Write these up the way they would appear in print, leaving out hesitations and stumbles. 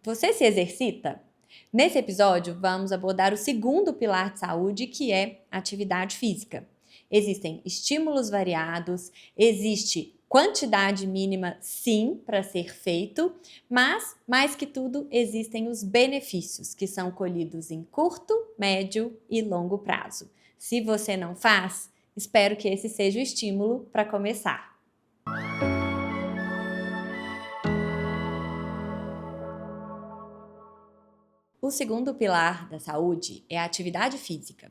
Você se exercita? Nesse episódio, vamos abordar o segundo pilar de saúde, que é atividade física. Existem estímulos variados, existe quantidade mínima, sim, para ser feito, mas, mais que tudo, existem os benefícios, que são colhidos em curto, médio e longo prazo. Se você não faz, espero que esse seja o estímulo para começar. O segundo pilar da saúde é a atividade física.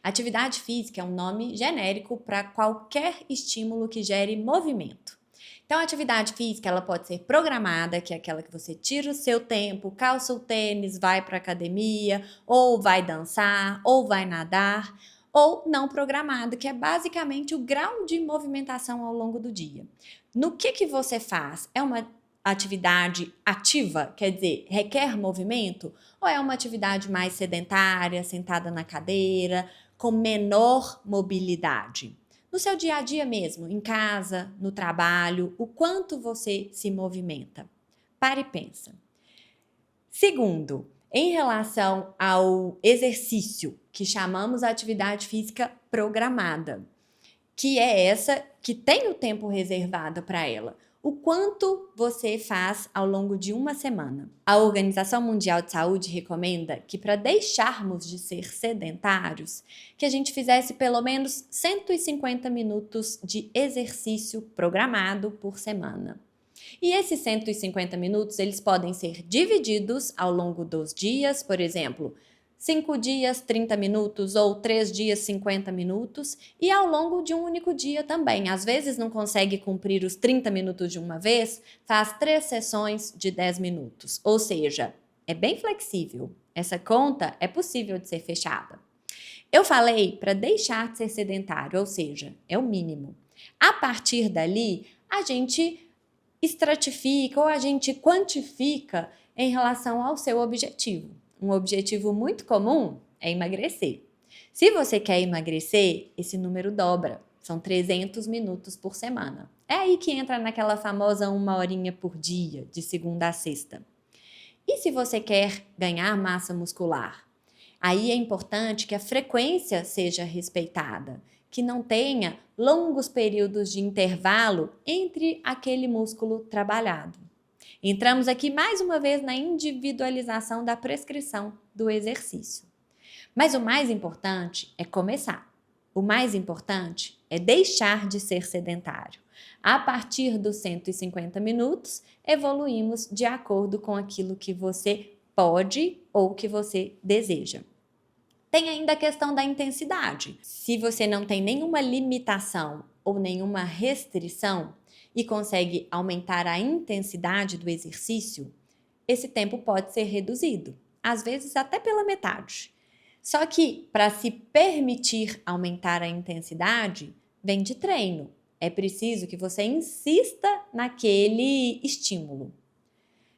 Atividade física é um nome genérico para qualquer estímulo que gere movimento. Então, a atividade física ela pode ser programada, que é aquela que você tira o seu tempo, calça o tênis, vai para a academia, ou vai dançar, ou vai nadar, ou não programada, que é basicamente o grau de movimentação ao longo do dia. No que você faz? É uma atividade ativa, quer dizer, requer movimento? Ou é uma atividade mais sedentária, sentada na cadeira, com menor mobilidade? No seu dia a dia mesmo, em casa, no trabalho, o quanto você se movimenta? Pare e pensa. Segundo, em relação ao exercício, que chamamos a atividade física programada, que é essa que tem o tempo reservado para ela. O quanto você faz ao longo de uma semana? A Organização Mundial de Saúde recomenda que para deixarmos de ser sedentários, que a gente fizesse pelo menos 150 minutos de exercício programado por semana. E esses 150 minutos, eles podem ser divididos ao longo dos dias, por exemplo, 5 dias, 30 minutos ou 3 dias, 50 minutos e ao longo de um único dia também. Às vezes não consegue cumprir os 30 minutos de uma vez, faz 3 sessões de 10 minutos. Ou seja, é bem flexível. Essa conta é possível de ser fechada. Eu falei para deixar de ser sedentário, ou seja, é o mínimo. A partir dali, a gente estratifica ou a gente quantifica em relação ao seu objetivo. Um objetivo muito comum é emagrecer. Se você quer emagrecer, esse número dobra. São 300 minutos por semana. É aí que entra naquela famosa 1 horinha por dia, de segunda a sexta. E se você quer ganhar massa muscular? Aí é importante que a frequência seja respeitada, que não tenha longos períodos de intervalo entre aquele músculo trabalhado. Entramos aqui mais uma vez na individualização da prescrição do exercício. Mas o mais importante é começar. O mais importante é deixar de ser sedentário. A partir dos 150 minutos, evoluímos de acordo com aquilo que você pode ou que você deseja. Tem ainda a questão da intensidade. Se você não tem nenhuma limitação ou nenhuma restrição e consegue aumentar a intensidade do exercício, esse tempo pode ser reduzido, às vezes até pela metade. Só que para se permitir aumentar a intensidade, vem de treino. É preciso que você insista naquele estímulo.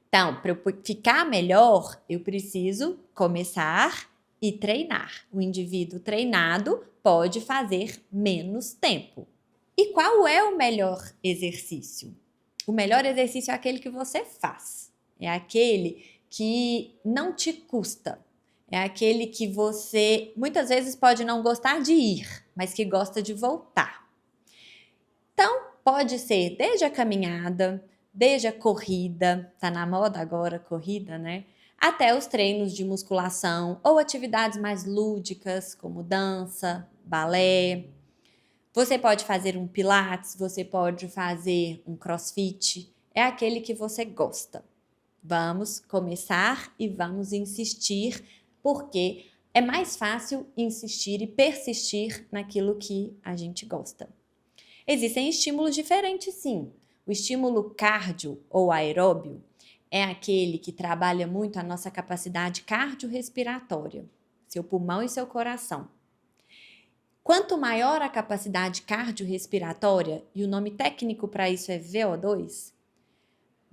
Então, para eu ficar melhor, eu preciso começar e treinar. O indivíduo treinado pode fazer menos tempo. E qual é o melhor exercício? O melhor exercício é aquele que você faz. É aquele que não te custa. É aquele que você muitas vezes pode não gostar de ir, mas que gosta de voltar. Então, pode ser desde a caminhada, desde a corrida, tá na moda agora corrida, né? Até os treinos de musculação ou atividades mais lúdicas, como dança, balé. Você pode fazer um pilates, você pode fazer um crossfit, é aquele que você gosta. Vamos começar e vamos insistir, porque é mais fácil insistir e persistir naquilo que a gente gosta. Existem estímulos diferentes, sim. O estímulo cardio ou aeróbio é aquele que trabalha muito a nossa capacidade cardiorrespiratória, seu pulmão e seu coração. Quanto maior a capacidade cardiorrespiratória, e o nome técnico para isso é VO2,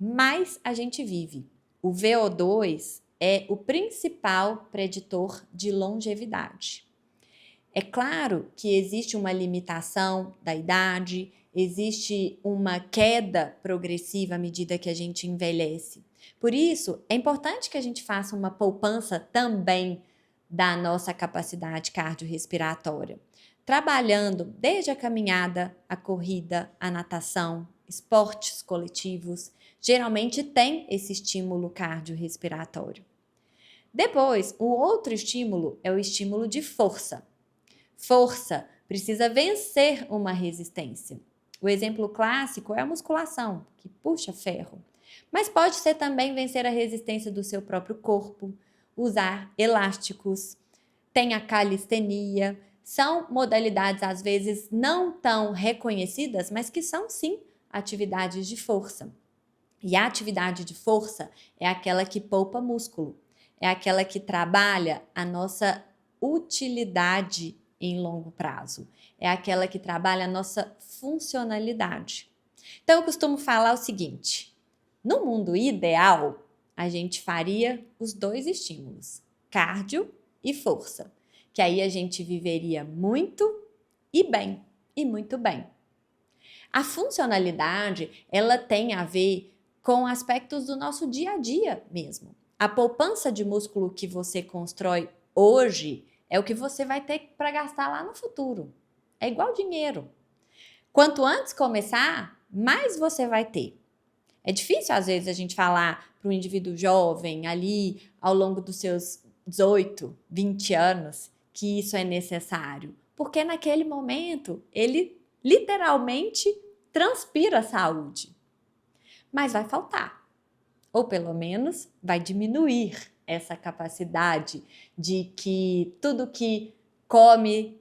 mais a gente vive. O VO2 é o principal preditor de longevidade. É claro que existe uma limitação da idade, existe uma queda progressiva à medida que a gente envelhece. Por isso, é importante que a gente faça uma poupança também da nossa capacidade cardiorrespiratória, trabalhando desde a caminhada, a corrida, a natação, esportes coletivos, geralmente tem esse estímulo cardiorrespiratório. Depois, o outro estímulo é o estímulo de força. Força precisa vencer uma resistência. O exemplo clássico é a musculação, que puxa ferro. Mas pode ser também vencer a resistência do seu próprio corpo, usar elásticos, tem a calistenia. São modalidades, às vezes, não tão reconhecidas, mas que são, sim, atividades de força. E a atividade de força é aquela que poupa músculo, é aquela que trabalha a nossa utilidade em longo prazo, é aquela que trabalha a nossa funcionalidade. Então, eu costumo falar o seguinte: no mundo ideal, a gente faria os dois estímulos, cardio e força, que aí a gente viveria muito e bem, e muito bem. A funcionalidade, ela tem a ver com aspectos do nosso dia a dia mesmo. A poupança de músculo que você constrói hoje é o que você vai ter para gastar lá no futuro. É igual dinheiro. Quanto antes começar, mais você vai ter. É difícil, às vezes, a gente falar para um indivíduo jovem, ali, ao longo dos seus 18, 20 anos, que isso é necessário. Porque naquele momento, ele literalmente transpira saúde. Mas vai faltar. Ou pelo menos vai diminuir essa capacidade de que tudo que come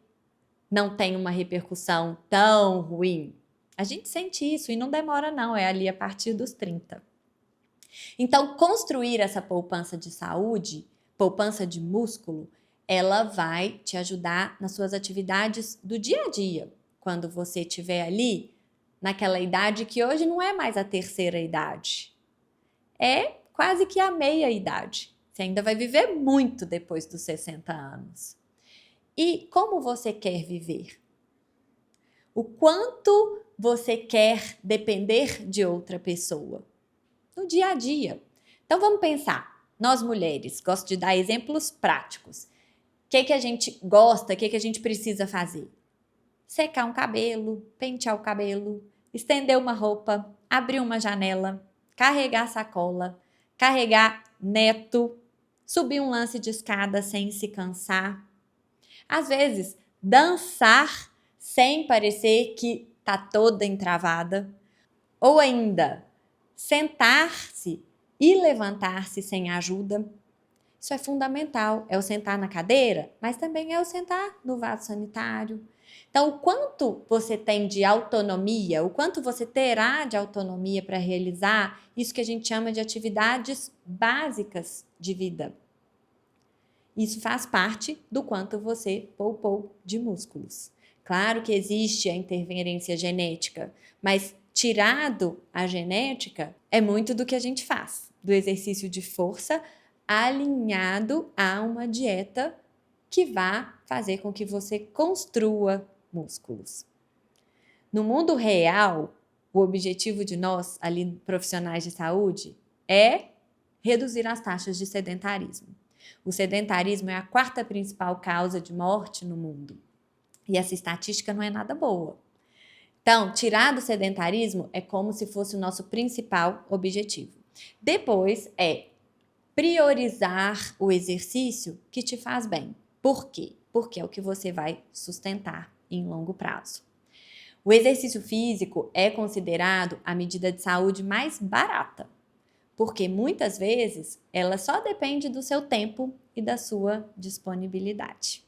não tem uma repercussão tão ruim. A gente sente isso e não demora não, é ali a partir dos 30. Então, construir essa poupança de saúde, poupança de músculo, ela vai te ajudar nas suas atividades do dia a dia. Quando você estiver ali, naquela idade que hoje não é mais a terceira idade. É quase que a meia idade. Você ainda vai viver muito depois dos 60 anos. E como você quer viver? O quanto você quer depender de outra pessoa? No dia a dia. Então vamos pensar. Nós mulheres, gosto de dar exemplos práticos. O que a gente gosta, o que a gente precisa fazer? Secar um cabelo, pentear o cabelo, estender uma roupa, abrir uma janela, carregar sacola, carregar neto, subir um lance de escada sem se cansar. Às vezes, dançar sem parecer que tá toda entravada. Ou ainda, sentar-se e levantar-se sem ajuda. Isso é fundamental. É o sentar na cadeira, mas também é o sentar no vaso sanitário. Então, o quanto você tem de autonomia, o quanto você terá de autonomia para realizar isso que a gente chama de atividades básicas de vida. Isso faz parte do quanto você poupou de músculos. Claro que existe a interferência genética, mas tirado a genética, é muito do que a gente faz, do exercício de força alinhado a uma dieta que vá fazer com que você construa músculos. No mundo real, o objetivo de nós, ali profissionais de saúde, é reduzir as taxas de sedentarismo. O sedentarismo é a quarta principal causa de morte no mundo. E essa estatística não é nada boa. Então, tirar do sedentarismo é como se fosse o nosso principal objetivo. Depois é priorizar o exercício que te faz bem. Por quê? Porque é o que você vai sustentar em longo prazo. O exercício físico é considerado a medida de saúde mais barata, porque muitas vezes ela só depende do seu tempo e da sua disponibilidade.